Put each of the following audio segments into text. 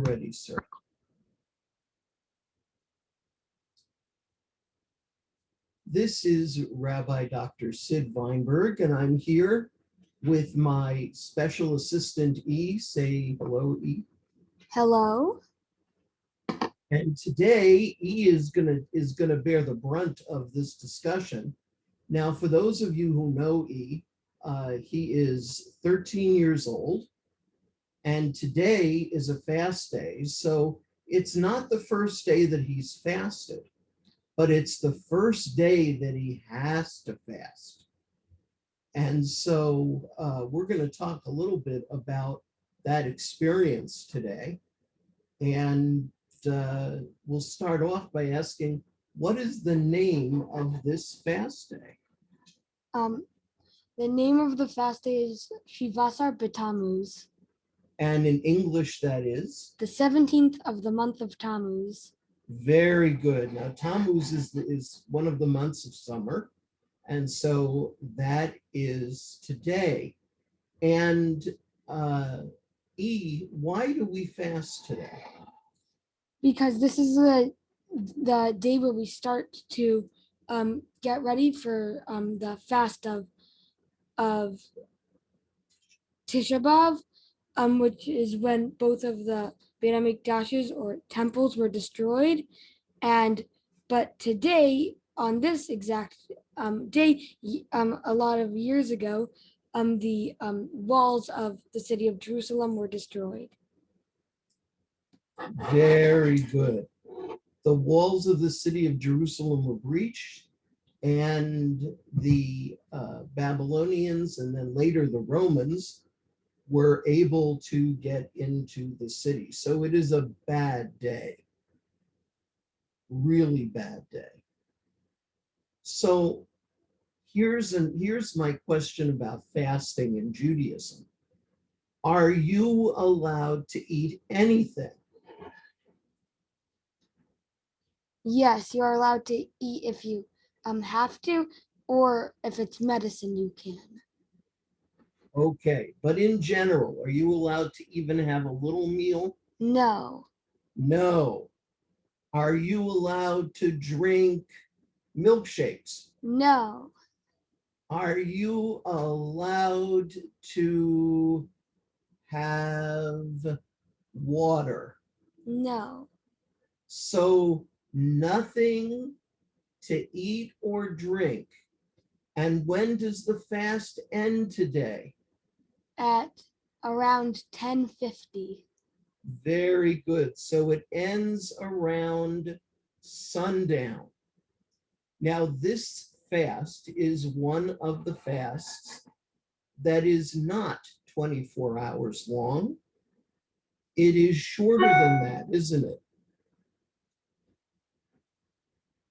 Ready, sir. This is Rabbi Dr. Sid Weinberg, and I'm here with my special assistant, E. Say hello, E. Hello. And today, E is gonna bear the brunt of this discussion. Now, for those of you who know E, he is 13 years old, and today is a fast day. So it's not the first day that he's fasted, but it's the first day that he has to fast. And so we're going to talk a little bit about that experience today. And we'll start off by asking, what is the name of this fast day? The name of the fast day is Shivasar Tamuz. And in English, that is? The 17th of the month of Tamuz. Very good. Now, Tamuz is one of the months of summer. And so that is today. And E, why do we fast today? Because this is the day where we start to get ready for the fast of Tisha B'Av, which is when both of the Beit HaMikdashes or temples were destroyed. But today, on this exact day, a lot of years ago, the walls of the city of Jerusalem were destroyed. Very good. The walls of the city of Jerusalem were breached, and the Babylonians and then later the Romans were able to get into the city. So it is a bad day, really bad day. So here's my question about fasting in Judaism. Are you allowed to eat anything? Yes, you are allowed to eat if you have to, or if it's medicine, you can. Okay, but in general, are you allowed to even have a little meal? No. No. Are you allowed to drink milkshakes? No. Are you allowed to have water? No. So nothing to eat or drink. And when does the fast end today? At around 10:50. Very good. So it ends around sundown. Now, this fast is one of the fasts that is not 24 hours long. It is shorter than that, isn't it?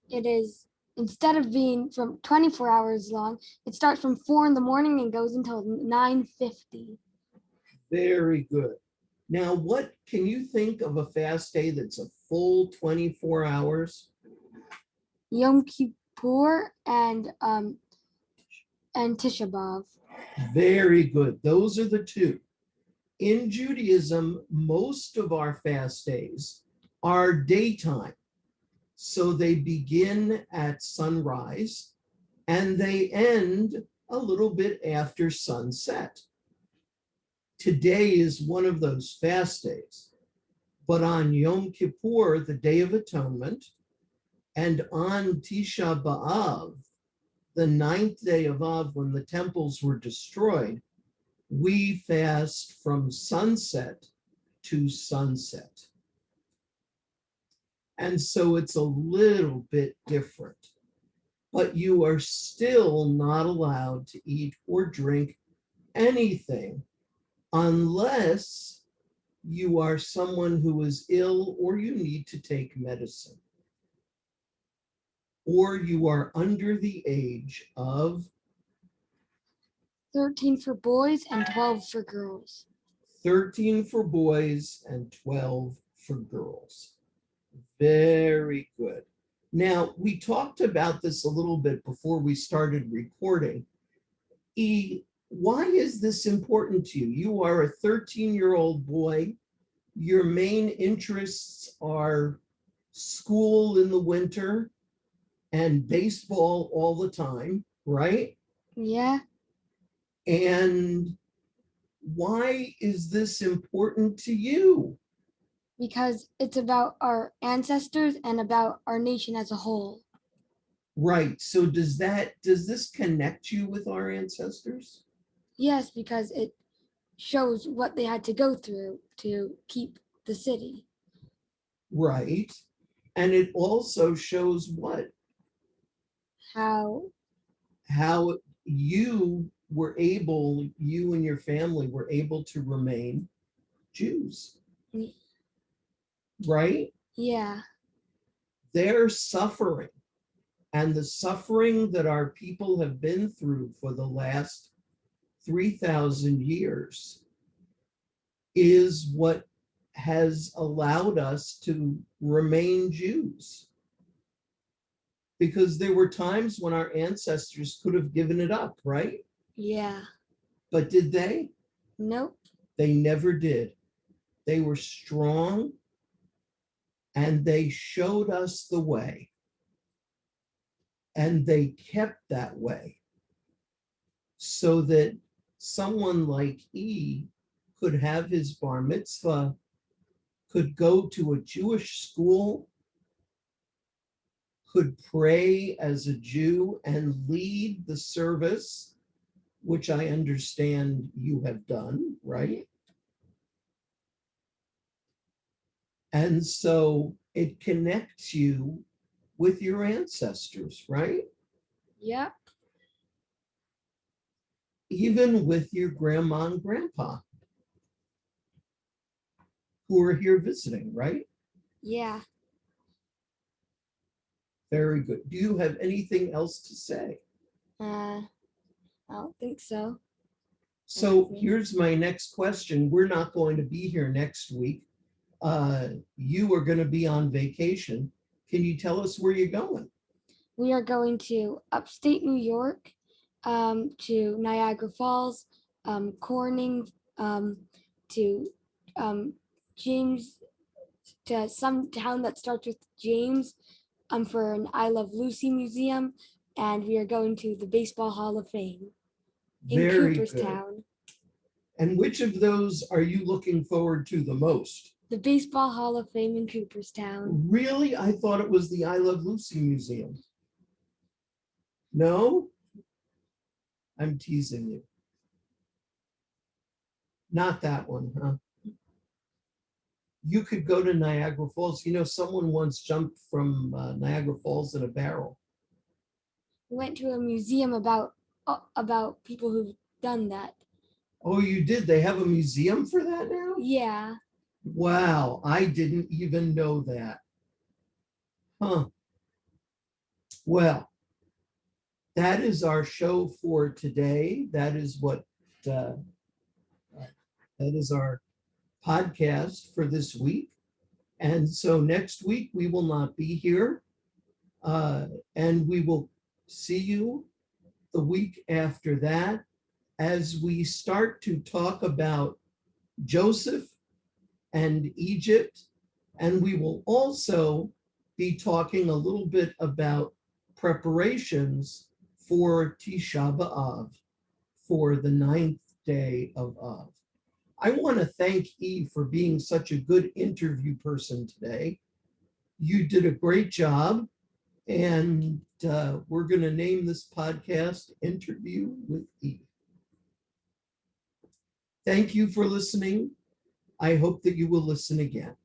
It is, instead of being from 24 hours long, it starts from 4 in the morning and goes until 9:50. Very good. Now, what can you think of a fast day that's a full 24 hours? Yom Kippur and Tisha B'Av. Very good. Those are the two. In Judaism, most of our fast days are daytime. So they begin at sunrise and they end a little bit after sunset. Today is one of those fast days. But on Yom Kippur, the Day of Atonement, and on Tisha B'Av, the 9th day of Av, when the temples were destroyed, we fast from sunset to sunset. And so it's a little bit different. But you are still not allowed to eat or drink anything unless you are someone who is ill or you need to take medicine, or you are under the age of 13 for boys and 12 for girls. 13 for boys and 12 for girls. Very good. Now, we talked about this a little bit before we started recording. E, why is this important to you? You are a 13-year-old boy your main interests are school in the winter and baseball all the time, right? Yeah, And why is this important to you? because it's about our ancestors and about our nation as a whole. Right. So does this connect you with our ancestors? Yes, because it shows what they had to go through to keep the city. Right. And it also shows what? How, How you and your family were able to remain Jews, right? yeah, Their suffering and the suffering that our people have been through for the last 3,000 years is what has allowed us to remain Jews. Because there were times when our ancestors could have given it up, right? yeah, But did they? nope, They never did. They were strong and they showed us the way. And they kept that way so that someone like E could have his bar mitzvah, could go to a Jewish school, could pray as a Jew and lead the service, which I understand you have done, right? And so it connects you with your ancestors, right? yep, Even with your grandma and grandpa who are here visiting, right? yeah. Very good. Do you have anything else to say? I don't think so. So here's my next question. We're not going to be here next week. You are going to be on vacation. Can you tell us where you're going? We are going to upstate New York, to Niagara Falls, Corning, to um, James, to some town that starts with James, for an I Love Lucy museum, and we are going to the Baseball Hall of Fame in Very good. Cooperstown. And which of those are you looking forward to the most? The Baseball Hall of Fame in Cooperstown. Really? I thought it was the I Love Lucy Museum. No? I'm teasing you. Not that one, huh? You could go to Niagara Falls. You know, someone once jumped from Niagara Falls in a barrel. We went to a museum about people who've done that. Oh, you did? They have a museum for that now? Yeah. Wow, I didn't even know that. Huh. Well, that is our show for today. That is what that is our podcast for this week. And so next week we will not be here, and we will see you the week after that as we start to talk about Joseph and Egypt. And we will also be talking a little bit about preparations for Tisha B'Av, for the 9th day of Av. I want to thank Eve for being such a good interview person today. You did a great job, and we're going to name this podcast Interview with Eve. Thank you for listening. I hope that you will listen again.